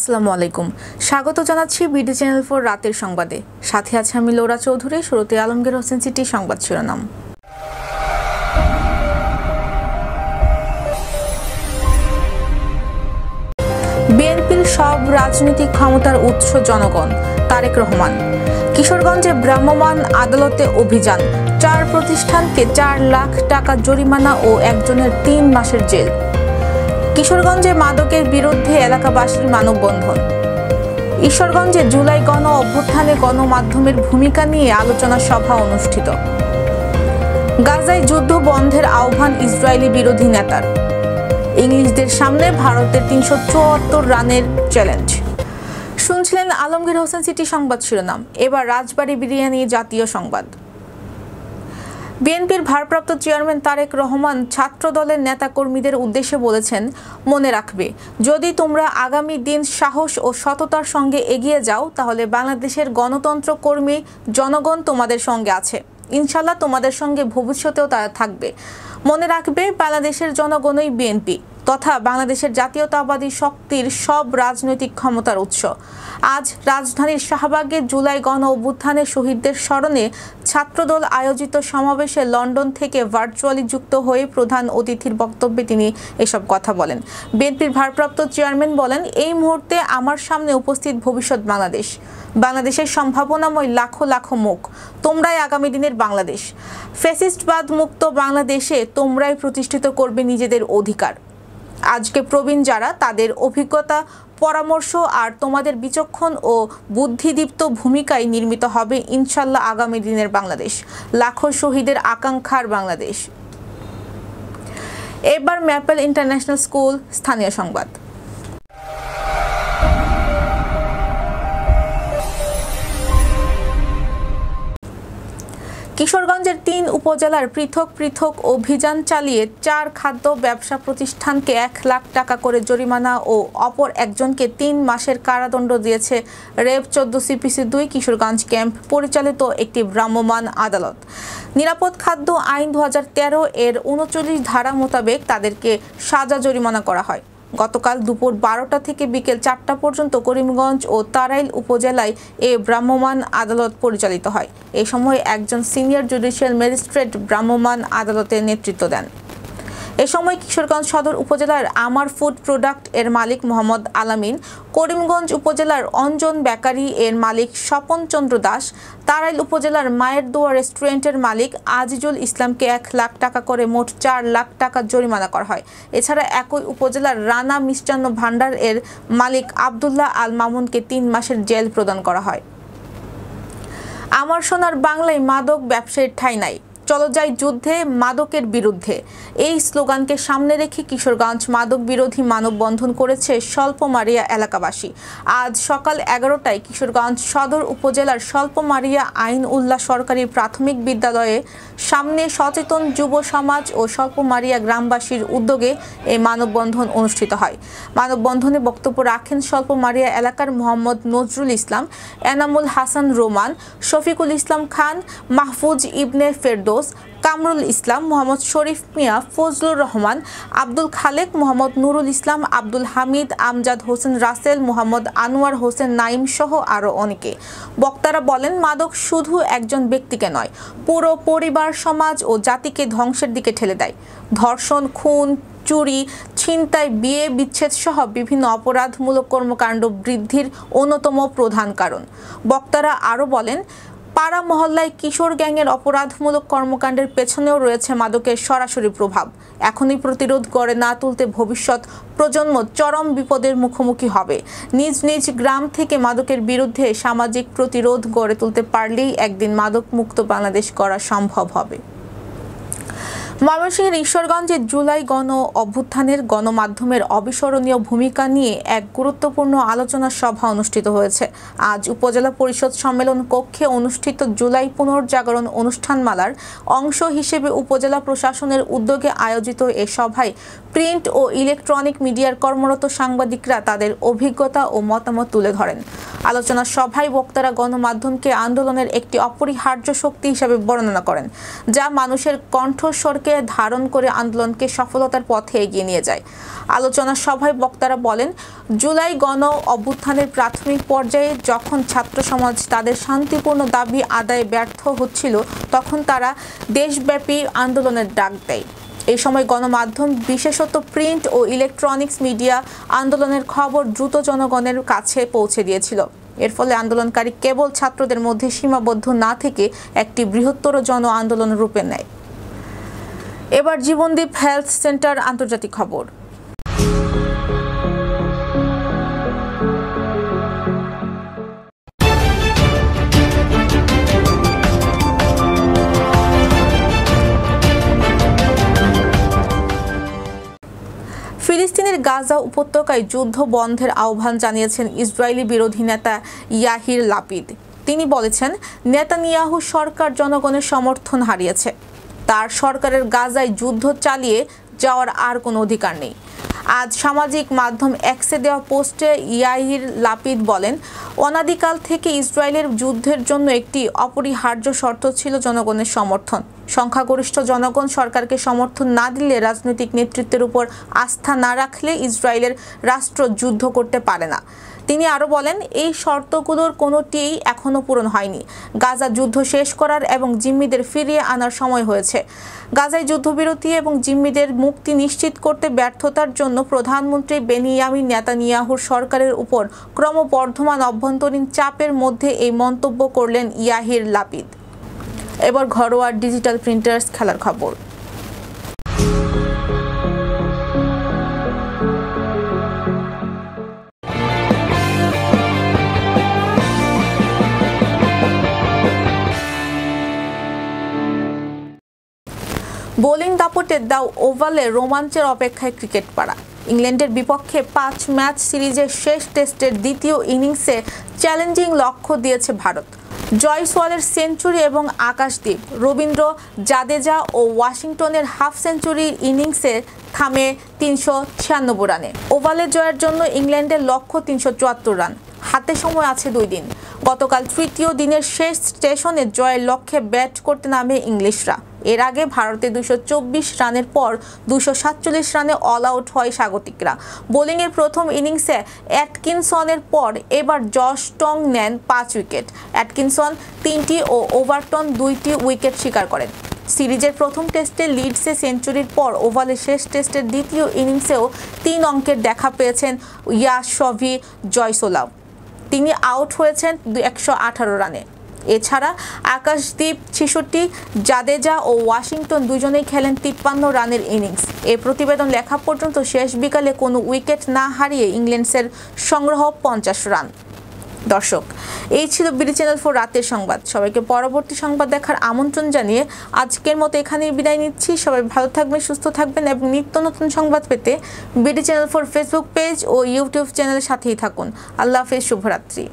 আসসালামু আলাইকুম। স্বাগত জানাচ্ছি বিডি চ্যানেল 4 রাতের সংবাদে। সাথে আছে আমি লোরা চৌধুরী। শুরুতে আলমগীর হোসেন সিটি সংবাদ শিরোনাম। বিএনপির সব রাজনৈতিক ক্ষমতার উৎস জনগণ, তারেক রহমান। কিশোরগঞ্জে ভ্রাম্যমাণ আদালতে অভিযান, 4 প্রতিষ্ঠানকে 4 লাখ টাকা জরিমানা ও একজনের 3 মাসের জেল। কিশোরগঞ্জে মাদকের বিরুদ্ধে এলাকাবাসীর মানববন্ধন। ঈশ্বরগঞ্জে জুলাই গণ অভ্যুত্থানে গণমাধ্যমের ভূমিকা নিয়ে আলোচনা সভা অনুষ্ঠিত। গাজায় যুদ্ধ বন্ধের আহ্বান ইসরায়েলি বিরোধী নেতার। ইংলিশদের সামনে ভারতের 374 রানের চ্যালেঞ্জ। শুনছিলেন আলমগীর হোসেন সিটি সংবাদ শিরোনাম। এবার রাজবাড়ী বিরিয়ানি জাতীয় সংবাদ। বিএনপির ভারপ্রাপ্ত চেয়ারম্যান তারেক রহমান ছাত্র দলের নেতাকর্মীদের উদ্দেশ্যে বলেছেন, মনে রাখবে, যদি তোমরা আগামী দিন সাহস ও সততার সঙ্গে এগিয়ে যাও তাহলে বাংলাদেশের গণতন্ত্র কর্মী জনগণ তোমাদের সঙ্গে আছে। ইনশাল্লাহ তোমাদের সঙ্গে ভবিষ্যতেও তারা থাকবে। মনে রাখবে, বাংলাদেশের জনগণই বিএনপি তথা বাংলাদেশের জাতীয়তাবাদী শক্তির সব রাজনৈতিক ক্ষমতার উৎস। আজ রাজধানীর শাহবাগে জুলাই গণ অভ্যুত্থানের শহীদদের স্মরণে ছাত্রদল আয়োজিত সমাবেশে লন্ডন থেকে ভার্চুয়ালি যুক্ত হয়ে প্রধান অতিথির বক্তব্যে তিনি এসব কথা বলেন। বিএনপির ভারপ্রাপ্ত চেয়ারম্যান বলেন, এই মুহূর্তে আমার সামনে উপস্থিত ভবিষ্যৎ বাংলাদেশ, বাংলাদেশের সম্ভাবনাময় লাখো লাখো মুখ। তোমরাই আগামী দিনের বাংলাদেশ। ফ্যাসিস্টবাদ মুক্ত বাংলাদেশে তোমরাই প্রতিষ্ঠিত করবে নিজেদের অধিকার। আজকে প্রবীণ যারা, তাদের অভিজ্ঞতা, পরামর্শ আর তোমাদের বিচক্ষণ ও বুদ্ধিদীপ্ত ভূমিকায় নির্মিত হবে ইনশাল্লাহ আগামী দিনের বাংলাদেশ, লাখো শহীদের আকাঙ্ক্ষার বাংলাদেশ। এবার ম্যাপেল ইন্টারন্যাশনাল স্কুল স্থানীয় সংবাদ। কিশোরগঞ্জের 3 উপজেলার পৃথক পৃথক অভিযান চালিয়ে 4 খাদ্য ব্যবসা প্রতিষ্ঠানকে 1 লাখ টাকা করে জরিমানা ও অপর একজনকে 3 মাসের কারাদণ্ড দিয়েছে রেব 14 CPC 2 কিশোরগঞ্জ ক্যাম্প পরিচালিত একটি ভ্রাম্যমাণ আদালত। নিরাপদ খাদ্য আইন 2013 এর 39 ধারা মোতাবেক তাদেরকে সাজা জরিমানা করা হয়। গতকাল দুপুর 12টা থেকে বিকেল 4টা পর্যন্ত করিমগঞ্জ ও তারাইল উপজেলায় এ ভ্রাম্যমাণ আদালত পরিচালিত হয়। এ সময় একজন সিনিয়র জুডিশিয়াল ম্যাজিস্ট্রেট ভ্রাম্যমাণ আদালতের নেতৃত্ব দেন। এ সময় কিশোরগঞ্জ সদর উপজেলার আমার ফুড প্রোডাক্ট এর মালিক মোহাম্মদ আলামিন, করিমগঞ্জ উপজেলার অঞ্জন বেকারি এর মালিক স্বপন চন্দ্র দাস, তারাইল উপজেলার মায়ের দোয়া রেস্টুরেন্টের মালিক আজিজুল ইসলামকে 1 লাখ টাকা করে মোট 4 লাখ টাকা জরিমানা করা হয়। এছাড়া একই উপজেলার রানা মিষ্টান্ন ভান্ডার এর মালিক আব্দুল্লাহ আল মামুনকে 3 মাসের জেল প্রদান করা হয়। আমার সোনার বাংলায় মাদক ব্যবসায়ীর ঠাঁই নাই, চলো যাই যুদ্ধে মাদকের বিরুদ্ধে। এই স্লোগানকে সামনে রেখে কিশোরগঞ্জ মাদক বিরোধী মানববন্ধন করেছে স্বল্পমারিয়া এলাকাবাসী। আজ সকাল 11টায় কিশোরগঞ্জ সদর উপজেলার স্বল্পমারিয়া আইন উল্লাহ সরকারি প্রাথমিক বিদ্যালয়ে সামনে সচেতন যুব সমাজ ও স্বল্পমারিয়া গ্রামবাসীর উদ্যোগে এই মানববন্ধন অনুষ্ঠিত হয়। মানববন্ধনে বক্তব্য রাখেন স্বল্পমারিয়া এলাকার মোহাম্মদ নজরুল ইসলাম, এনামুল হাসান রোমান, শফিকুল ইসলাম খান, মাহফুজ ইবনে ফেরদৌস, কামরুল ইসলাম, মোহাম্মদ শরীফ মিয়া, ফজলুর রহমান, আব্দুল খালেক, মোহাম্মদ নুরুল ইসলাম, আব্দুল হামিদ, আমজাদ হোসেন রাসেল, মোহাম্মদ আনোয়ার হোসেন নাইম সহ আরও অনেকে। বক্তারা বলেন, মাদক শুধু একজন ব্যক্তিকে নয়, পুরো পরিবার, সমাজ ও জাতিকে ধ্বংসের দিকে ঠেলে দেয়। ধর্ষণ, খুন, চুরি, ছিনতাই, বিয়ে বিচ্ছেদ সহ বিভিন্ন অপরাধমূলক কর্মকাণ্ড বৃদ্ধির অন্যতম প্রধান কারণ। বক্তারা আরও বলেন, পাড়া মহল্লায় কিশোর গ্যাংয়ের অপরাধমূলক কর্মকাণ্ডের পেছনেও রয়েছে মাদকের সরাসরি প্রভাব। এখনই প্রতিরোধ গড়ে না তুলতে ভবিষ্যৎ প্রজন্ম চরম বিপদের মুখোমুখি হবে। নিজ নিজ গ্রাম থেকে মাদকের বিরুদ্ধে সামাজিক প্রতিরোধ গড়ে তুলতে পারলেই একদিন মাদক মুক্ত বাংলাদেশ গড়া সম্ভব হবে। ময়মনসিংহের ঈশ্বরগঞ্জে জুলাই গণ অভ্যুত্থানের গণমাধ্যমের অবিস্মরণীয় ভূমিকা নিয়ে এক গুরুত্বপূর্ণ আলোচনা সভা অনুষ্ঠিত হয়েছে। আজ উপজেলা পরিষদ সম্মেলন কক্ষে অনুষ্ঠিত জুলাই পুনর্জাগরণ অনুষ্ঠানমালার অংশ হিসেবে উপজেলা প্রশাসনের উদ্যোগে আয়োজিত এ সভায় প্রিন্ট ও ইলেকট্রনিক মিডিয়ার কর্মরত সাংবাদিকরা তাদের অভিজ্ঞতা ও মতামত তুলে ধরেন। আলোচনা সভায় বক্তারা গণমাধ্যমকে আন্দোলনের একটি অপরিহার্য শক্তি হিসেবে বর্ণনা করেন, যা মানুষের কণ্ঠস্বরকে লক্ষ্যকে ধারণ করে আন্দোলনকে সফলতার পথে এগিয়ে নিয়ে যায়। আলোচনা সভায় বক্তারা বলেন, জুলাই গণ অভ্যুত্থানের প্রাথমিক পর্যায়ে যখন ছাত্র সমাজ তাদের শান্তিপূর্ণ দাবি আদায়ে ব্যর্থ হচ্ছিল, তখন তারা দেশব্যাপী আন্দোলনের ডাক দেয়। এই সময় গণমাধ্যম, বিশেষত প্রিন্ট ও ইলেকট্রনিক্স মিডিয়া আন্দোলনের খবর দ্রুত জনগণের কাছে পৌঁছে দিয়েছিল। এর ফলে আন্দোলনকারী কেবল ছাত্রদের মধ্যে সীমাবদ্ধ না থেকে একটি বৃহত্তর জন আন্দোলনের রূপে নেয়। এবার জীবনদীপ হেলথ সেন্টার আন্তর্জাতিক খবর। ফিলিস্তিনের গাজা উপত্যকায় যুদ্ধ বন্ধের আহ্বান জানিয়েছেন ইসরায়েলি বিরোধী নেতা ইয়াহির লাপিদ। তিনি বলেছেন, নেতানিয়াহু সরকার জনগণের সমর্থন হারিয়েছে। তার সরকারের গাজায় যুদ্ধ চালিয়ে যাওয়ার আর কোনো অধিকার নেই। আজ সামাজিক মাধ্যম এক্সে দেওয়া পোস্টে ইয়াহির লাপিদ বলেন, অনাদিকাল থেকে ইসরায়েলের যুদ্ধের জন্য একটি অপরিহার্য শর্ত ছিল জনগণের সমর্থন। সংখ্যাগরিষ্ঠ জনগণ সরকারকে সমর্থন না দিলে, রাজনৈতিক নেতৃত্বের উপর আস্থা না রাখলে ইসরায়েলের রাষ্ট্র যুদ্ধ করতে পারে না। তিনি আরও বলেন, এই শর্তগুলোর কোনোটিই এখনও পূরণ হয়নি। গাজা যুদ্ধ শেষ করার এবং জিম্মিদের ফিরিয়ে আনার সময় হয়েছে। গাজায় যুদ্ধবিরতি এবং জিম্মিদের মুক্তি নিশ্চিত করতে ব্যর্থতার জন্য প্রধানমন্ত্রী বেনিয়ামিন নেতানিয়াহুর সরকারের উপর ক্রমবর্ধমান অভ্যন্তরীণ চাপের মধ্যে এই মন্তব্য করলেন ইয়াহির লাপিদ। এবার ঘরোয়া ডিজিটাল প্রিন্টার্স খেলার খবর। বোলিং দাপটে দ্য ওভালে রোমাঞ্চের অপেক্ষায় ক্রিকেট পাড়া। ইংল্যান্ডের বিপক্ষে 5 ম্যাচ সিরিজের শেষ টেস্টের দ্বিতীয় ইনিংসে চ্যালেঞ্জিং লক্ষ্য দিয়েছে ভারত। জয়সওয়ালের সেঞ্চুরি এবং আকাশদীপ, রবীন্দ্র জাদেজা ও ওয়াশিংটনের হাফ সেঞ্চুরির ইনিংসে থামে 396 রানে। ওভালে জয়ের জন্য ইংল্যান্ডের লক্ষ্য 374 রান। হাতে সময় আছে 2 দিন। গতকাল তৃতীয় দিনের শেষ সেশনে জয়ের লক্ষ্যে ব্যাট করতে নামে ইংলিশরা। এর আগে ভারতে 224 রানের পর 247 রানে অল আউট হয় স্বাগতিকরা। বোলিংয়ের প্রথম ইনিংসে অ্যাটকিনসনের পর এবার জশ টং নেন 5 উইকেট। অ্যাটকিনসন 3টি ও ওভারটন 2টি উইকেট শিকার করেন। সিরিজের প্রথম টেস্টে লিডসে সেঞ্চুরির পর ওভালে শেষ টেস্টের দ্বিতীয় ইনিংসেও 3 অঙ্কের দেখা পেয়েছেন ইয়াশোভি জয়সওয়াল। তিনি আউট হয়েছেন 118 রানে। এছাড়া আকাশদীপ 66, জাদেজা ও ওয়াশিংটন দুজনেই খেলেন 53 রানের ইনিংস। এই প্রতিবেদন লেখা পর্যন্ত শেষ বিকালে কোনো উইকেট না হারিয়ে ইংল্যান্ডের সংগ্রহ 50 রান। দর্শক, এই ছিল বিডি চ্যানেল 4 রাতের সংবাদ। সবাইকে পরবর্তী সংবাদ দেখার আমন্ত্রণ জানিয়ে আজকের মতো এখানেই বিদায় নিচ্ছি। সবাই ভালো থাকবেন, সুস্থ থাকবেন এবং নিত্য নতুন সংবাদ পেতে বিডি চ্যানেল 4 ফেসবুক পেজ ও ইউটিউব চ্যানেলের সাথেই থাকুন। আল্লাহ হাফেজ, শুভরাত্রি।